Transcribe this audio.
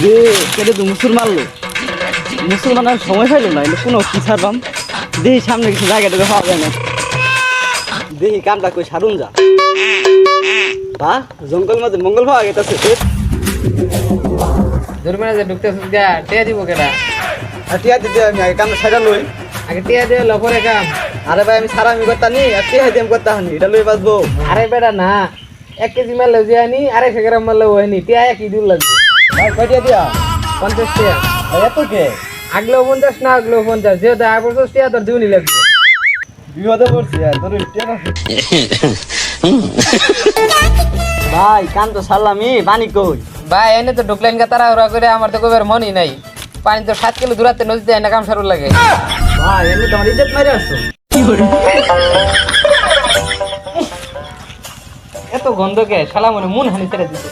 রে কেটে তো মুসলমানলো মুসলমান আর সময় পাইলো না এটা কোনো কি ছাড়বাম দেখি সামনে কিছু জায়গাটা পাওয়া যায় না দেখি কামটা কই সারুন যা বা জঙ্গল মাঝে মঙ্গল পাওয়া গেছে জরিমানা যে ঢুকতেছিস গা টিয়া দিব কেডা আর টিয়া দিতে আমি আগে কামটা সাইডা লই আগে টিয়া দিয়ে লপরে কাম আরে ভাই আমি সারা আমি করতা নি আর টিয়া দিতে আমি করতা হানি এটা লই বাঁচবো আরে বেটা না 1 কেজি মারলেও যে আনি 250 গ্রাম মারলেও হয়নি টিয়া একই দূর লাগবে ভাই কয়টা দিয়া 50 টিয়া এত কে আগলেও 50 না আগলেও 50 যেহেতু 50 টিয়া তোর দিউনি লাগবে বিপদে পড়ছি আর তোর টিয়া ভাই কাম তো সারলামই পানি কই ভাই এনে তো ঢুকলেন গা তাড়াহুড়া করে আমার তো কইবার মনই নাই পানি তো 7 কিলো দূরাতে নদীতে এনে কাম সারু লাগে ভাই এমনি তোমার ইজ্জত মারে আসছো এত গন্ধ কে শালা মনে মন হানি ছেড়ে দিছে